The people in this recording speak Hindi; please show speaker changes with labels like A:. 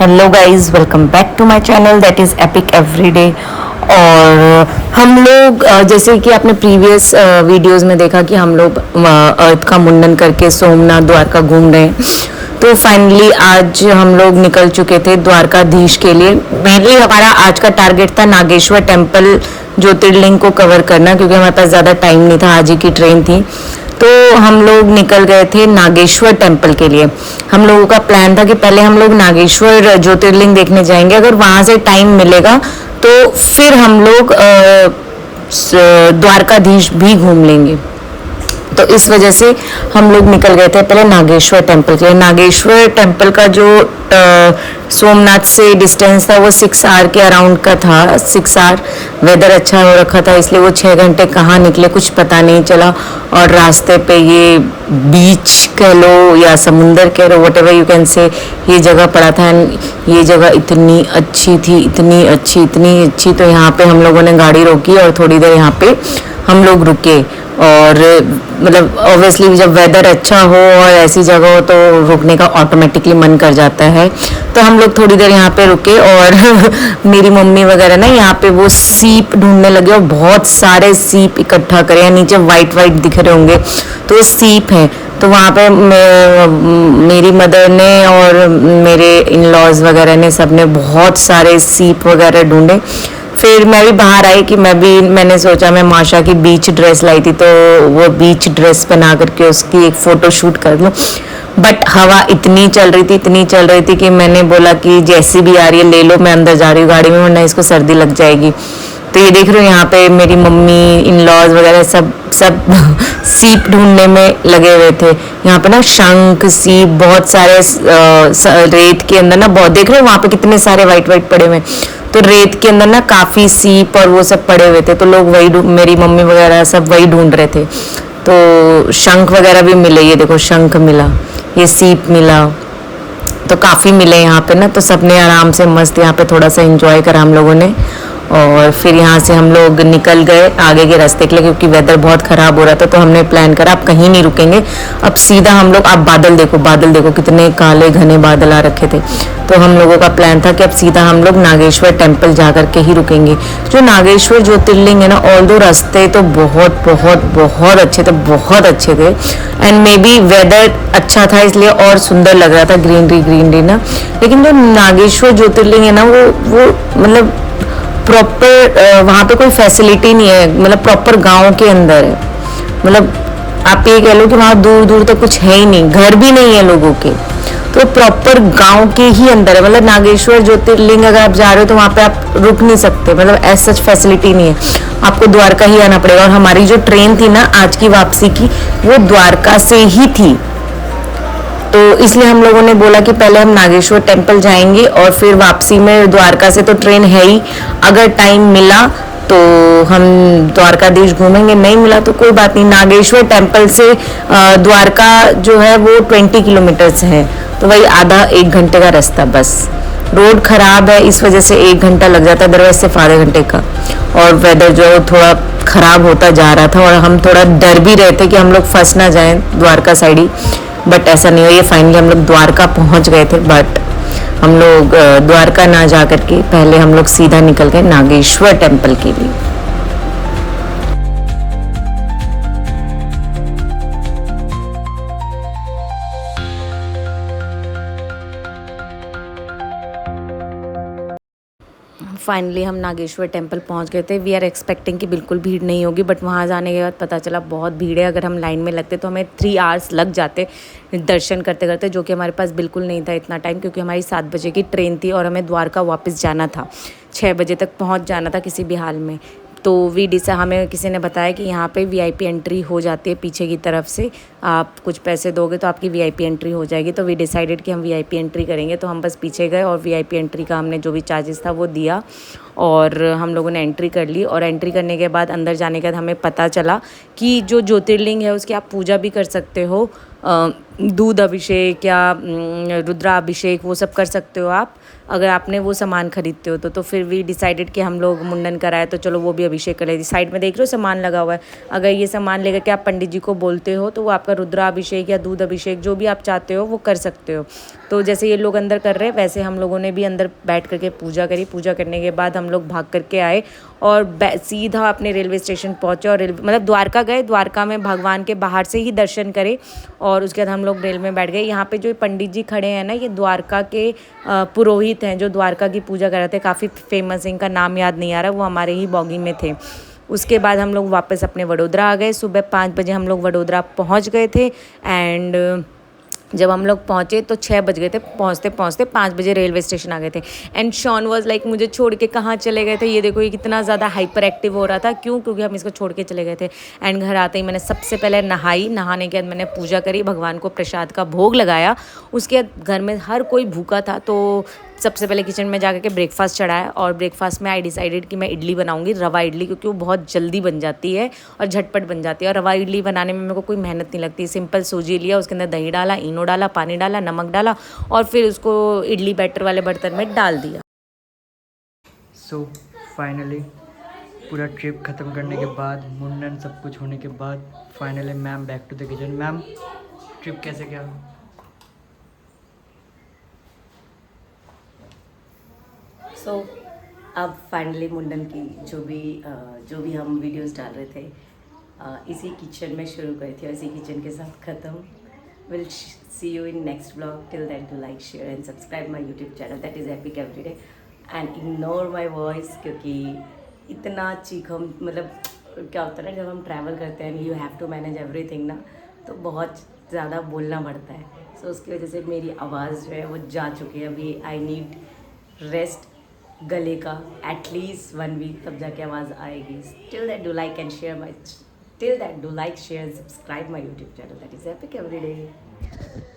A: Hello guys, welcome back to my channel that is epic everyday. और हम लोग जैसे कि आपने प्रीवियस वीडियोस में देखा कि हम लोग अर्थ का मुंडन करके सोमनाथ द्वारका घूम रहे हैं। तो फाइनली आज हम लोग निकल चुके थे द्वारकाधीश के लिए। मेनली हमारा आज का टारगेट था नागेश्वर टेम्पल ज्योतिर्लिंग को कवर करना, क्योंकि हमारे पास ज़्यादा टाइम नहीं था, आज ही की ट्रेन थी। तो हम लोग निकल गए थे नागेश्वर टेम्पल के लिए। हम लोगों का प्लान था कि पहले हम लोग नागेश्वर ज्योतिर्लिंग देखने जाएंगे, अगर वहाँ से टाइम मिलेगा तो फिर हम लोग द्वारकाधीश भी घूम लेंगे। तो इस वजह से हम लोग निकल गए थे पहले नागेश्वर टेम्पल के लिए। नागेश्वर टेम्पल का जो सोमनाथ से डिस्टेंस था वो 6 आवर के अराउंड का था। 6 आवर वेदर अच्छा हो रखा था, इसलिए वो 6 घंटे कहाँ निकले कुछ पता नहीं चला। और रास्ते पे ये बीच कह लो या समुंदर कह लो, whatever you can say, ये जगह पड़ा था। ये जगह इतनी अच्छी थी, इतनी अच्छी। तो यहाँ पे हम लोगों ने गाड़ी रोकी और थोड़ी देर यहाँ पे हम लोग रुके। और मतलब ऑब्वियसली जब वेदर अच्छा हो और ऐसी जगह हो तो रुकने का ऑटोमेटिकली मन कर जाता है। तो हम लोग थोड़ी देर यहाँ पे रुके और मेरी मम्मी वगैरह ना यहाँ पे वो सीप ढूंढने लगे और बहुत सारे सीप इकट्ठा करे। नीचे वाइट दिख रहे होंगे तो सीप हैं। तो वहाँ पे मेरी मदर ने और मेरे इन लॉज वगैरह ने सबने बहुत सारे सीप वगैरह ढूंढे। फिर मैं भी बाहर आई कि मैंने सोचा मैं माशा की बीच ड्रेस लाई थी, तो वो बीच ड्रेस पहना करके उसकी एक फ़ोटो शूट कर लूँ। बट हवा इतनी चल रही थी कि मैंने बोला कि जैसी भी आ रही है ले लो, मैं अंदर जा रही हूँ गाड़ी में, वरना इसको सर्दी लग जाएगी। तो ये देख रहे हो यहाँ पे मेरी मम्मी, इन लॉज वगैरह सब सीप ढूंढने में लगे हुए थे। यहाँ पे ना शंख, सीप बहुत सारे रेत के अंदर ना बहुत देख रहे हो वहाँ पे कितने सारे वाइट पड़े हुए। तो रेत के अंदर ना काफ़ी सीप और वो सब पड़े हुए थे, तो लोग वही मेरी मम्मी वगैरह सब वही ढूंढ रहे थे। तो शंख वगैरह भी मिले, ये देखो शंख मिला, ये सीप मिला, तो काफ़ी मिले यहाँ पे ना। तो सबने आराम से मस्त यहाँ पे थोड़ा सा एंजॉय करा हम लोगों ने। और फिर यहाँ से हम लोग निकल गए आगे के रास्ते के लिए, क्योंकि वेदर बहुत ख़राब हो रहा था। तो हमने प्लान करा अब कहीं नहीं रुकेंगे, अब सीधा हम लोग, आप बादल देखो कितने काले घने बादल आ रखे थे। तो हम लोगों का प्लान था कि अब सीधा हम लोग नागेश्वर टेम्पल जा कर के ही रुकेंगे। जो नागेश्वर ज्योतिर्लिंग है ना, ऑल दो रास्ते तो बहुत अच्छे थे। एंड मे बी वेदर अच्छा था इसलिए और सुंदर लग रहा था, ग्रीनरी ना। लेकिन जो नागेश्वर ज्योतिर्लिंग है ना, वो मतलब प्रॉपर वहाँ पे कोई फैसिलिटी नहीं है, मतलब प्रॉपर गांव के अंदर है। मतलब आप ये कह लो कि वहाँ दूर तक कुछ है ही नहीं, घर भी नहीं है लोगों के। तो प्रॉपर गांव के ही अंदर है। मतलब नागेश्वर ज्योतिर्लिंग अगर आप जा रहे हो तो वहाँ पे आप रुक नहीं सकते, मतलब एज सच फैसिलिटी नहीं है, आपको द्वारका ही आना पड़ेगा। और हमारी जो ट्रेन थी ना आज की वापसी की, वो द्वारका से ही थी। तो इसलिए हम लोगों ने बोला कि पहले हम नागेश्वर टेम्पल जाएंगे और फिर वापसी में द्वारका से तो ट्रेन है ही, अगर टाइम मिला तो हम द्वारकाधीश घूमेंगे, नहीं मिला तो कोई बात नहीं। नागेश्वर टेम्पल से द्वारका जो है वो 20 किलोमीटर्स है, तो वही आधा 1 घंटे का रास्ता बस। रोड खराब है इस वजह से 1 घंटा लग जाता है, अदरवाइज सिर्फ आधे घंटे का। और वेदर जो है थोड़ा खराब होता जा रहा था और हम थोड़ा डर भी रहे थे कि हम लोग फंस ना जाएं द्वारका साइड ही, बट ऐसा नहीं हुआ। ये फाइनली हम लोग द्वारका पहुंच गए थे। बट हम लोग द्वारका ना जा करके पहले हम लोग सीधा निकल गए नागेश्वर टेम्पल के लिए। फाइनली हम नागेश्वर टेम्पल पहुंच गए थे। वी आर एक्सपेक्टिंग कि बिल्कुल भीड़ नहीं होगी, बट वहां जाने के बाद पता चला बहुत भीड़ है। अगर हम लाइन में लगते तो हमें 3 आवर्स लग जाते दर्शन करते करते, जो कि हमारे पास बिल्कुल नहीं था इतना टाइम, क्योंकि हमारी 7 बजे की ट्रेन थी और हमें द्वारका वापस जाना था, 6 बजे तक पहुँच जाना था किसी भी हाल में। तो हमें किसी ने बताया कि यहाँ पे वीआईपी एंट्री हो जाती है पीछे की तरफ से, आप कुछ पैसे दोगे तो आपकी वीआईपी एंट्री हो जाएगी। तो वी डिसाइडेड कि हम वीआईपी एंट्री करेंगे। तो हम बस पीछे गए और वीआईपी एंट्री का हमने जो भी चार्जेस था वो दिया और हम लोगों ने एंट्री कर ली। और एंट्री करने के बाद अंदर जाने के बाद हमें पता चला कि जो ज्योतिर्लिंग है उसकी आप पूजा भी कर सकते हो, दूध अभिषेक या रुद्राभिषेक वो सब कर सकते हो आप। अगर आपने वो सामान खरीदते हो तो फिर वी डिसाइडेड कि हम लोग मुंडन कराए तो चलो वो भी अभिषेक कर लेते। साइड में देख रहे हो सामान लगा हुआ है, अगर ये सामान लेकर के आप पंडित जी को बोलते हो तो वो आपका रुद्राभिषेक या दूध अभिषेक जो भी आप चाहते हो वो कर सकते हो। तो जैसे ये लोग अंदर कर रहे हैं वैसे हम लोगों ने भी अंदर बैठ करके पूजा करी। पूजा करने के बाद हम लोग भाग करके आए और सीधा अपने रेलवे स्टेशन पहुँचे और मतलब द्वारका गए। द्वारका में भगवान के बाहर से ही दर्शन करे और उसके बाद हम लोग रेल में बैठ गए। यहाँ पे जो पंडित जी खड़े हैं ना, ये द्वारका के पुरोहित हैं जो द्वारका की पूजा कर रहे थे, काफ़ी फेमस है, इनका नाम याद नहीं आ रहा, वो हमारे ही बॉगी में थे। उसके बाद हम लोग वापस अपने वडोदरा आ गए। सुबह 5 बजे हम लोग वडोदरा पहुँच गए थे एंड जब हम लोग पहुँचे तो 6 बज गए थे। पहुँचते पहुँचते 5 बजे रेलवे स्टेशन आ गए थे एंड शॉन वाज लाइक मुझे छोड़ के कहाँ चले गए थे। ये देखो ये कितना ज़्यादा हाइपर एक्टिव हो रहा था, क्यों? क्योंकि हम इसको छोड़ के चले गए थे। एंड घर आते ही मैंने सबसे पहले नहाई, नहाने के बाद मैंने पूजा करी, भगवान को प्रसाद का भोग लगाया। उसके बाद घर में हर कोई भूखा था तो सबसे पहले किचन में जाकर के ब्रेकफास्ट चढ़ाया और ब्रेकफास्ट में आई डिसाइडेड कि मैं इडली बनाऊंगी, रवा इडली, क्योंकि वो बहुत जल्दी बन जाती है और झटपट बन जाती है। और रवा इडली बनाने में मेरे को कोई मेहनत नहीं लगती। सिंपल सूजी लिया, उसके अंदर दही डाला, इनो डाला, पानी डाला, नमक डाला और फिर उसको इडली बैटर वाले बर्तन में डाल दिया।
B: सो फाइनली पूरा ट्रिप ख़त्म करने के बाद, मुंडन सब कुछ होने के बाद finally ma'am back to the kitchen. Ma'am trip कैसे गया?
A: सो अब फाइनली मुंडन की जो भी हम वीडियोस डाल रहे थे इसी किचन में शुरू करी थी और इसी किचन के साथ ख़त्म। Will see you in next blog. Till that do like, share and subscribe my YouTube channel, that is epic everyday, and ignore my voice, क्योंकि इतना चीखो, मतलब क्या होता है ना जब हम ट्रैवल करते हैं, you have to manage everything ना, तो बहुत ज़्यादा बोलना पड़ता है। सो उसकी वजह से मेरी आवाज़ जो है वो जा चुकी है। अभी आई नीड रेस्ट गले का एटलीस्ट 1 वीक, तब जाके आवाज़ आएगी। Till that do like and share my, till that do like, share, subscribe my YouTube channel, that is epic everyday.